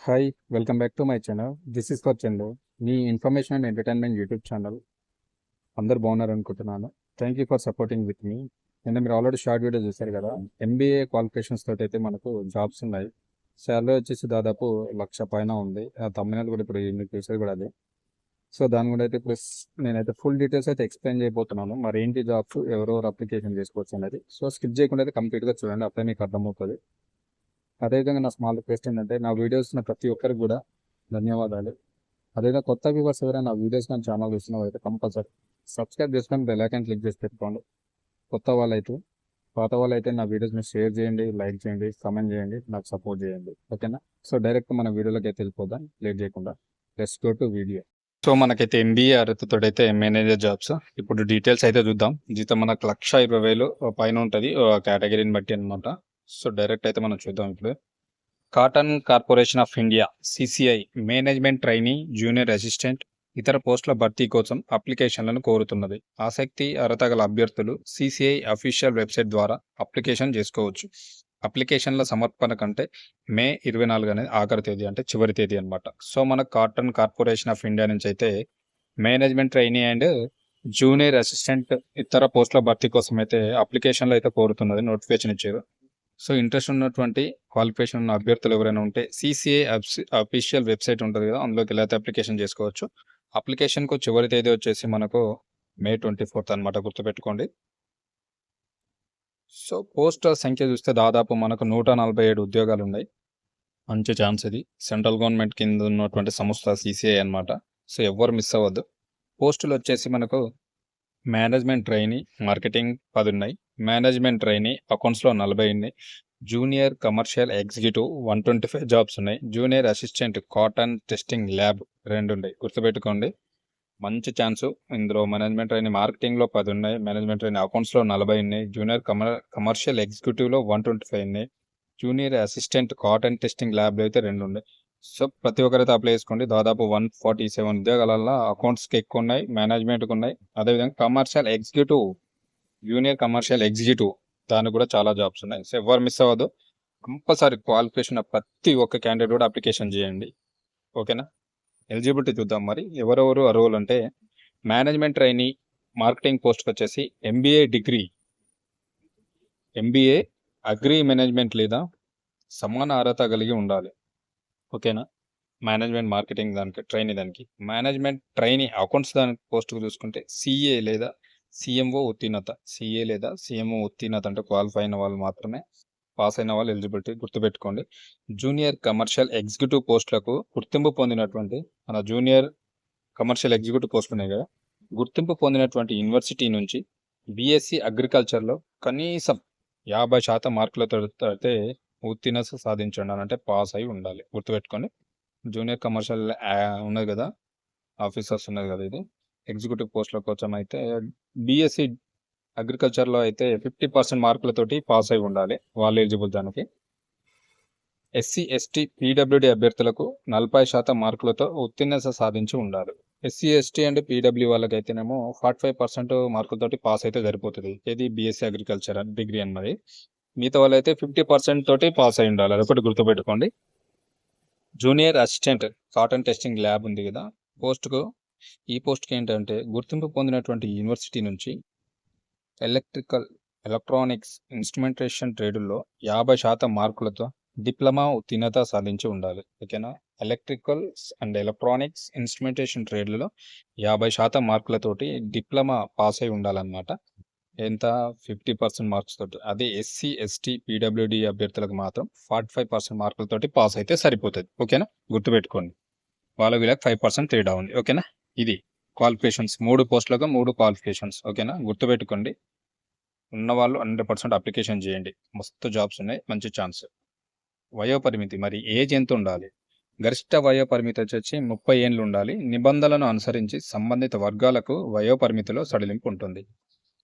Hi welcome back to my channel. This is for Chandu, మీ information and entertainment YouTube channel. అందరు బాగున్నారు అనుకుంటున్నాను. Thank you for supporting with me. నిన్న మీరు already short video చూశారు కదా. ఎంబీఏ క్వాలిఫికేషన్స్ తోటి అయితే మనకు జాబ్స్ ఉన్నాయి. శాలరీ వచ్చేసి దాదాపు 1,00,000 పైన ఉంది. ఆ తమ్మినల్ కూడా ఇప్పుడు మీకు చూసేది కూడా అదే. సో దాని కూడా అయితే ప్లస్ నేనైతే ఫుల్ డీటెయిల్స్ అయితే ఎక్స్ప్లెయిన్ చేయబోతున్నాను. మరి ఏంటి జాబ్స్, ఎవరెవరు అప్లికేషన్ చేసుకోవచ్చు అనేది. సో స్కిప్ చేయకుండా అయితే కంప్లీట్గా చూడండి, అప్పుడే మీకు అర్థమవుతుంది. అదేవిధంగా నా స్మాల్ రిక్వెస్ట్ ఏంటంటే, నా వీడియోస్ ప్రతి ఒక్కరికి కూడా ధన్యవాదాలు. అదేవిధంగా కొత్త వ్యూవర్స్ ఎవరైనా నా వీడియోస్ నా ఛానల్ చూస్తున్నా అయితే కంపల్సరీ సబ్స్క్రైబ్ చేసుకొని బెల్ ఐకాన్ క్లిక్ చేసి పెట్టుకోండి. కొత్త వాళ్ళైతే, పాత వాళ్ళైతే నా వీడియోస్ని షేర్ చేయండి, లైక్ చేయండి, కామెంట్ చేయండి, నాకు సపోర్ట్ చేయండి. ఓకేనా? సో డైరెక్ట్ మన వీడియోలోకి అయితే వెళ్ళిపోదాం లేట్ చేయకుండా. Let's go to video. So మనకైతే ఎంబీఏ అర్హతతో అయితే మేనేజర్ జాబ్స్ ఇప్పుడు డీటెయిల్స్ అయితే చూద్దాం. జీతం మనకు 1,20,000 పైన ఉంటుంది కేటగిరీని బట్టి అనమాట. సో డైరెక్ట్ అయితే మనం చూద్దాం ఇప్పుడు. Cotton corporation of India CCI management trainee junior assistant ఇతర పోస్టుల భర్తీ కోసం అప్లికేషన్లను కోరుతున్నది. ఆసక్తి అర్హత గల అభ్యర్థులు సిసిఐ అఫీషియల్ వెబ్సైట్ ద్వారా అప్లికేషన్ చేసుకోవచ్చు. అప్లికేషన్ల సమర్పణ కంటే మే 24 అనేది ఆఖరి తేదీ, అంటే చివరి తేదీ అనమాట. సో మన కాటన్ కార్పొరేషన్ ఆఫ్ ఇండియా నుంచి అయితే management trainee and junior assistant ఇతర పోస్టుల భర్తీ కోసం అయితే అప్లికేషన్లు అయితే కోరుతున్నది, నోటిఫికేషన్ ఇచ్చారు. సో ఇంట్రెస్ట్ ఉన్నటువంటి క్వాలిఫికేషన్ ఉన్న అభ్యర్థులు ఎవరైనా ఉంటే సిసిఏ అఫీషియల్ వెబ్సైట్ ఉంటుంది కదా, అందులోకి వెళ్ళి అప్లికేషన్ చేసుకోవచ్చు. అప్లికేషన్కు చివరి తేదీ వచ్చేసి మనకు మే 24 అనమాట, గుర్తుపెట్టుకోండి. సో పోస్టుల సంఖ్య చూస్తే దాదాపు మనకు 147 ఉద్యోగాలు ఉన్నాయి. మంచి ఛాన్స్ ఇది. సెంట్రల్ గవర్నమెంట్ కింద ఉన్నటువంటి సంస్థ సిసిఐ అనమాట. సో ఎవరు మిస్ అవ్వద్దు. పోస్టులు వచ్చేసి మనకు మేనేజ్మెంట్ ట్రైనీ మార్కెటింగ్ 10 ఉన్నాయి. మేనేజ్మెంట్ ట్రైనీ అకౌంట్స్లో 40 ఉన్నాయి. జూనియర్ కమర్షియల్ ఎగ్జిక్యూటివ్ 125 జాబ్స్ ఉన్నాయి. Junior assistant cotton testing lab 2 ఉన్నాయి, గుర్తుపెట్టుకోండి. మంచి ఛాన్సు ఇందులో. మేనేజ్మెంట్ ట్రైనీ మార్కెటింగ్లో 10 ఉన్నాయి. మేనేజ్మెంట్ ట్రైనీ అకౌంట్స్లో 40 ఉన్నాయి. జూనియర్ కమర్షియల్ ఎగ్జిక్యూటివ్లో 125 ఉన్నాయి. జూనియర్ అసిస్టెంట్ కాటన్ టెస్టింగ్ ల్యాబ్లో అయితే 2 ఉన్నాయి. సో ప్రతి ఒక్కరైతే అప్లై చేసుకోండి. దాదాపు 147 ఉద్యోగాలలో అకౌంట్స్కి ఎక్కువ ఉన్నాయి, మేనేజ్మెంట్కి ఉన్నాయి. అదేవిధంగా commercial executive, junior commercial executive దానికి కూడా చాలా జాబ్స్ ఉన్నాయి. సో ఎవరు మిస్ అవ్వదు. కంపల్సరీ క్వాలిఫికేషన్ ప్రతి ఒక్క క్యాండిడేట్ కూడా అప్లికేషన్ చేయండి. ఓకేనా? ఎలిజిబిలిటీ చూద్దాం. మరి ఎవరెవరు అర్హులు అంటే, మేనేజ్మెంట్ ట్రైనీ మార్కెటింగ్ పోస్ట్కి వచ్చేసి ఎంబీఏ అగ్రి మేనేజ్మెంట్ లేదా సమాన అర్హత కలిగి ఉండాలి. ఓకేనా? మేనేజ్మెంట్ మార్కెటింగ్ దానికి మేనేజ్మెంట్ ట్రైనీ అకౌంట్స్ దానికి పోస్ట్కి చూసుకుంటే సిఏ లేదా సిఎంఓ ఉత్తీర్ణత అంటే క్వాలిఫై అయిన వాళ్ళు మాత్రమే, పాస్ అయిన వాళ్ళు ఎలిజిబిలిటీ, గుర్తుపెట్టుకోండి. జూనియర్ కమర్షియల్ ఎగ్జిక్యూటివ్ పోస్టులకు గుర్తింపు పొందినటువంటి, మన జూనియర్ కమర్షియల్ ఎగ్జిక్యూటివ్ పోస్టులు ఉన్నాయి కదా, గుర్తింపు పొందినటువంటి యూనివర్సిటీ నుంచి బీఎస్సీ అగ్రికల్చర్లో కనీసం 50% మార్కులతో అయితే ఉత్తీర్ణత సాధించండి అని, అంటే పాస్ అయి ఉండాలి, గుర్తుపెట్టుకోండి. జూనియర్ కమర్షియల్ ఉన్నది కదా, ఆఫీసర్స్ ఉన్నది కదా, ఇది ఎగ్జిక్యూటివ్ పోస్టుల కోసం అయితే బీఎస్సీ అగ్రికల్చర్లో అయితే 50% మార్కులతోటి పాస్ అయి ఉండాలి, వాళ్ళు ఎలిజిబుల్ దానికి. ఎస్సీ ఎస్టీ పీడబ్ల్యూడి అభ్యర్థులకు 40% మార్కులతో ఉత్తీర్ణత సాధించి ఉండాలి. ఎస్సీ ఎస్టీ అండ్ పీడబ్ల్యూ వాళ్ళకైతేనేమో 45% మార్కులతోటి పాస్ అయితే సరిపోతుంది. ఇది బీఎస్సీ అగ్రికల్చర్ డిగ్రీ అన్నది. మిగతా వాళ్ళైతే 50% తోటి పాస్ అయి ఉండాలి, అదొకటి గుర్తుపెట్టుకోండి. Junior assistant cotton testing lab ఉంది కదా, ఈ పోస్ట్కి ఏంటంటే గుర్తింపు పొందినటువంటి యూనివర్సిటీ నుంచి ఎలక్ట్రానిక్స్ ఇన్స్ట్రుమెంటేషన్ ట్రేడుల్లో 50% మార్కులతో డిప్లొమా ఉత్తీర్ణత సాధించి ఉండాలి. ఓకేనా? ఎలక్ట్రానిక్స్ ఇన్స్ట్రుమెంటేషన్ ట్రేడ్లలో 50% మార్కులతోటి డిప్లొమా పాస్ అయి ఉండాలన్నమాట. ఎంత? 50% మార్క్స్ తోటి. అదే ఎస్సీ ఎస్టీ పీడబ్ల్యూడి అభ్యర్థులకు మాత్రం 45% మార్కులతోటి పాస్ అయితే సరిపోతుంది. ఓకేనా? గుర్తుపెట్టుకోండి. వీళ్ళకి 5% తేడా ఉంది. ఓకేనా? ఇది క్వాలిఫికేషన్స్, 3 పోస్టులకు 3 క్వాలిఫికేషన్స్. ఓకేనా? గుర్తుపెట్టుకోండి. ఉన్నవాళ్ళు 100% అప్లికేషన్ చేయండి. మస్తు జాబ్స్ ఉన్నాయి, మంచి ఛాన్స్. వయోపరిమితి, మరి ఏజ్ ఎంత ఉండాలి? గరిష్ట వయోపరిమితి వచ్చి 30 ఏళ్ళు ఉండాలి. నిబంధనలను అనుసరించి సంబంధిత వర్గాలకు వయోపరిమితిలో సడలింపు ఉంటుంది.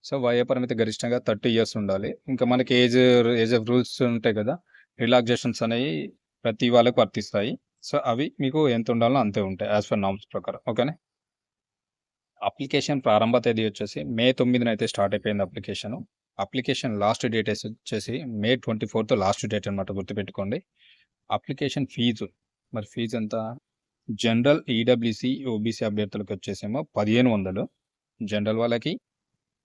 సో వయోపరిమితి గరిష్టంగా 30 ఇయర్స్ ఉండాలి. ఇంకా మనకి ఏజ్ ఆఫ్ రూల్స్ ఉంటాయి కదా, రిలాక్సేషన్స్ అనేవి ప్రతి వాళ్ళకు వర్తిస్తాయి. సో అవి మీకు ఎంత ఉండాలో అంతే ఉంటాయి యాజ్ పర్ నామ్స్ ప్రకారం. ఓకేనా? అప్లికేషన్ ప్రారంభ తేదీ వచ్చేసి మే 9 అయితే స్టార్ట్ అయిపోయింది అప్లికేషన్. అప్లికేషన్ లాస్ట్ డేట్ వచ్చేసి మే 24 లాస్ట్ డేట్ అనమాట, గుర్తుపెట్టుకోండి. అప్లికేషన్ ఫీజు మరి ఫీజు ఎంత? జనరల్ ఈడబ్ల్యూసి ఓబీసీ అభ్యర్థులకు వచ్చేసేమో 1500, జనరల్ వాళ్ళకి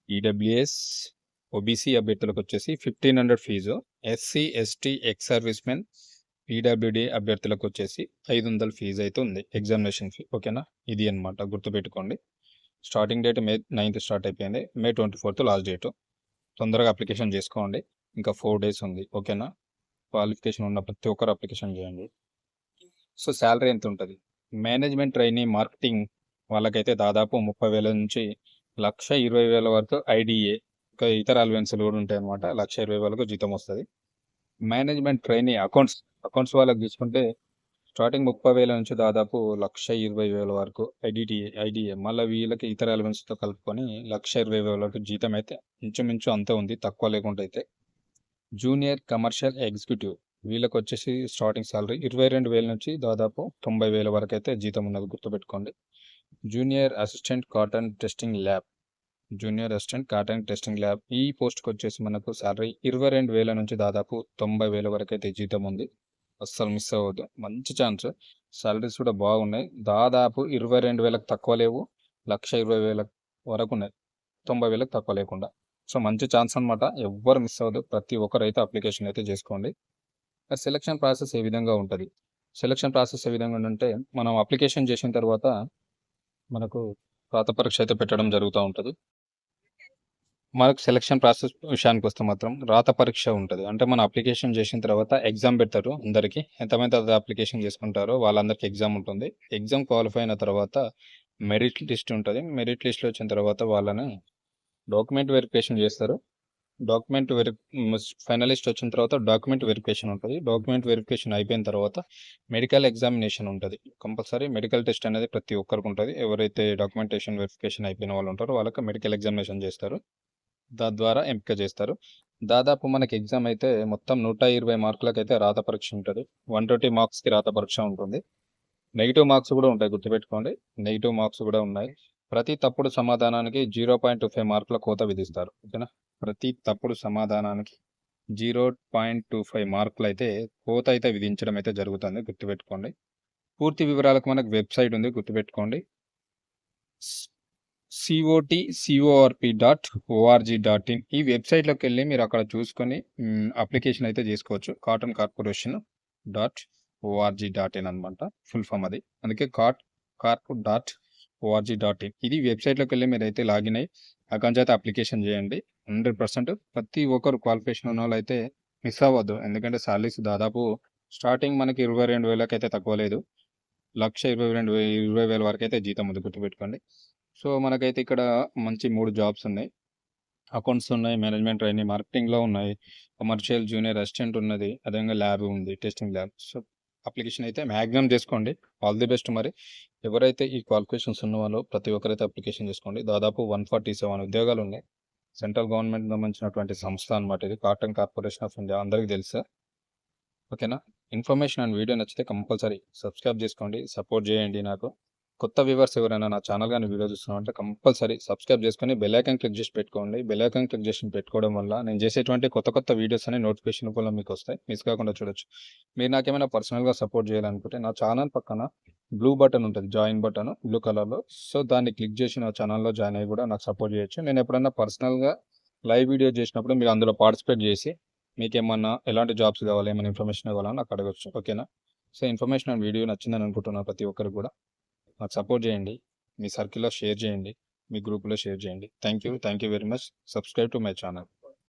ఈడబ్ల్యూఎస్ ఓబీసీ అభ్యర్థులకు వచ్చేసి 1500 fee, SC ST ex service men PWD అభ్యర్థులకు వచ్చేసి 500 ఫీజు అయితే ఉంది ఎగ్జామినేషన్ ఫీ. ఓకేనా, ఇది అనమాట గుర్తుపెట్టుకోండి. Starting date May 9th start అయిపోయింది, May 24th లాస్ట్ డేట్. తొందరగా అప్లికేషన్ చేసుకోండి, ఇంకా 4 days ఉంది. ఓకేనా, క్వాలిఫికేషన్ ఉన్న ప్రతి ఒక్కరు అప్లికేషన్ చేయండి. సో శాలరీ ఎంత ఉంటుంది? మేనేజ్మెంట్ ట్రైనీ మార్కెటింగ్ వాళ్ళకైతే దాదాపు 30,000 నుంచి 1,20,000 వరకు ఐడిఏ, ఇంకా ఇతర అలవెన్స్లు కూడా ఉంటాయి అనమాట. 1,20,000 వరకు జీతం వస్తుంది. మేనేజ్మెంట్ ట్రైనీ అకౌంట్స్ వాళ్ళకి తీసుకుంటే స్టార్టింగ్ 30,000 నుంచి దాదాపు 1,20,000 వరకు ఐడిఏ మళ్ళీ వీళ్ళకి ఇతర అలవెన్స్తో కలుపుకొని 1,20,000 వరకు జీతం అయితే ఇంచుమించు అంతే ఉంది, తక్కువ లేకుండా అయితే. జూనియర్ కమర్షియల్ ఎగ్జిక్యూటివ్ వీళ్ళకి వచ్చేసి స్టార్టింగ్ సాలరీ 22,000 నుంచి దాదాపు 90,000 వరకు అయితే జీతం ఉన్నది, గుర్తుపెట్టుకోండి. Junior assistant cotton testing lab ఈ పోస్ట్కి వచ్చేసి మనకు సాలరీ 22,000 నుంచి దాదాపు 90,000 వరకు అయితే జీతం ఉంది. అస్సలు మిస్ అవ్వద్దు, మంచి ఛాన్స్. సాలరీస్ కూడా బాగున్నాయి, దాదాపు 22,000 తక్కువ లేవు, 1,20,000 వరకు ఉన్నాయి, 90,000 తక్కువ లేకుండా. సో మంచి ఛాన్స్ అనమాట, ఎవ్వరు మిస్ అవ్వద్దు, ప్రతి ఒక్కరు అయితే అప్లికేషన్ అయితే చేసుకోండి. సెలక్షన్ ప్రాసెస్ ఏ విధంగా ఉంటుంది? సెలక్షన్ ప్రాసెస్ ఏ విధంగా ఉందంటే, మనం అప్లికేషన్ చేసిన తర్వాత మనకు రాత పరీక్ష అయితే పెట్టడం జరుగుతూ ఉంటుంది. మనకు సెలక్షన్ ప్రాసెస్ విషయానికి వస్తే మాత్రం రాత పరీక్ష ఉంటుంది. అంటే మన అప్లికేషన్ చేసిన తర్వాత ఎగ్జామ్ పెడతారు అందరికీ, ఎంతమంది అది అప్లికేషన్ చేసుకుంటారో వాళ్ళందరికీ ఎగ్జామ్ ఉంటుంది. ఎగ్జామ్ క్వాలిఫై అయిన తర్వాత మెరిట్ లిస్ట్ ఉంటుంది. మెరిట్ లిస్ట్లో వచ్చిన తర్వాత వాళ్ళని డాక్యుమెంట్ వెరిఫికేషన్ చేస్తారు. ఫైనలిస్ట్ వచ్చిన తర్వాత డాక్యుమెంట్ వెరిఫికేషన్ ఉంటుంది. డాక్యుమెంట్ వెరిఫికేషన్ అయిపోయిన తర్వాత మెడికల్ ఎగ్జామినేషన్ ఉంటుంది. కంపల్సరీ మెడికల్ టెస్ట్ అనేది ప్రతి ఒక్కరికి ఉంటుంది. ఎవరైతే డాక్యుమెంటేషన్ వెరిఫికేషన్ అయిపోయిన వాళ్ళు ఉంటారో వాళ్ళకి మెడికల్ ఎగ్జామినేషన్ చేస్తారు, దాని ద్వారా ఎంపిక చేస్తారు. దాదాపు మనకి ఎగ్జామ్ అయితే మొత్తం 120 మార్కులకు అయితే రాత పరీక్ష ఉంటుంది. 120 మార్క్స్కి రాత పరీక్ష ఉంటుంది. నెగిటివ్ మార్క్స్ కూడా ఉంటాయి, గుర్తుపెట్టుకోండి, నెగిటివ్ మార్క్స్ కూడా ఉన్నాయి. ప్రతి తప్పుడు సమాధానానికి 0.25 మార్కుల కోత విధిస్తారు. ఓకేనా, ప్రతి తప్పుడు సమాధానానికి 0.25 మార్కులు అయితే కోత అయితే విధించడం అయితే జరుగుతుంది, గుర్తుపెట్టుకోండి. పూర్తి వివరాలకు మనకు వెబ్సైట్ ఉంది, గుర్తుపెట్టుకోండి, COTCORP.org.in. ఈ వెబ్సైట్లోకి వెళ్ళి మీరు అక్కడ చూసుకొని అప్లికేషన్ అయితే చేసుకోవచ్చు. కాటన్ కార్పొరేషన్ .org.in అనమాట ఫుల్ ఫామ్ అది, అందుకే carp.org.in. ఇది వెబ్సైట్లోకి వెళ్ళి మీరు అయితే లాగిన్ అయ్యి అక్కడి నుంచి అయితే అప్లికేషన్ చేయండి. 100% ప్రతి ఒక్కరు క్వాలిఫికేషన్ ఉన్న వాళ్ళు అయితే మిస్ అవ్వద్దు, ఎందుకంటే సాలరీస్ దాదాపు స్టార్టింగ్ మనకి 22,000 అయితే తక్కువ లేదు, 1,20,000 వరకు అయితే జీతం ఉంది, గుర్తుపెట్టుకోండి. సో మనకైతే ఇక్కడ మంచి 3 జాబ్స్ ఉన్నాయి. అకౌంట్స్ ఉన్నాయి, మేనేజ్మెంట్ ట్రైనీ మార్కెటింగ్లో ఉన్నాయి, కమర్షియల్ జూనియర్ అసిస్టెంట్ ఉన్నది, అదేవిధంగా ల్యాబ్ ఉంది, టెస్టింగ్ ల్యాబ్. సో అప్లికేషన్ అయితే మ్యాక్సిమం చేసుకోండి. All the best. మరి ఎవరైతే ఈ క్వాలిఫికేషన్స్ ఉన్న వాళ్ళు ప్రతి ఒక్కరైతే అప్లికేషన్ చేసుకోండి. దాదాపు 147 ఉద్యోగాలు ఉన్నాయి. సెంట్రల్ గవర్నమెంట్ సంబంధించినటువంటి సంస్థ అనమాట ఇది, కాటన్ కార్పొరేషన్ ఆఫ్ ఇండియా, అందరికీ తెలుసా? ఓకేనా, ఇన్ఫర్మేషన్ అండ్ వీడియో నచ్చితే కంపల్సరీ సబ్స్క్రైబ్ చేసుకోండి, సపోర్ట్ చేయండి. నాకు కొత్త వ్యూవర్స్ ఎవరైనా నా ఛానల్ కానీ వీడియో చూస్తున్నారంటే కంపల్సరీ సబ్స్క్రైబ్ చేసుకొని బెల్ ఐకాన్ క్లిక్ చేసి పెట్టుకోండి. బెల్ ఐకాన్ క్లిక్ చేసి పెట్టుకోవడం వల్ల నేను చేసేటువంటి కొత్త వీడియోస్ అనే నోటిఫికేషన్ కూడా మీకు వస్తాయి, మిస్ కాకుండా చూడొచ్చు. మీరు నాకేమైనా పర్సనల్గా సపోర్ట్ చేయాలనుకుంటే నా ఛానల్ పక్కన బ్లూ బటన్ ఉంటుంది, జాయిన్ బటన్ బ్లూ కలర్లో. సో దాన్ని క్లిక్ చేసి నా ఛానల్లో జాయిన్ అయ్యి కూడా నాకు సపోర్ట్ చేయొచ్చు. నేను ఎప్పుడైనా పర్సనల్గా లైవ్ వీడియో చేసినప్పుడు మీరు అందులో పార్టిసిపేట్ చేసి మీకు ఏమన్నా ఎలాంటి జాబ్స్ కావాలి, ఏమైనా ఇన్ఫర్మేషన్ కావాలని నాకు అడగచ్చు. ఓకేనా, సో ఇన్ఫర్మేషన్ అండ్ వీడియో నచ్చిందని అనుకుంటున్నాను. ప్రతి ఒక్కరికి కూడా నాకు సపోర్ట్ చేయండి, మీ సర్కిల్లో షేర్ చేయండి, మీ గ్రూప్లో షేర్ చేయండి. Thank you very much. Subscribe to my channel.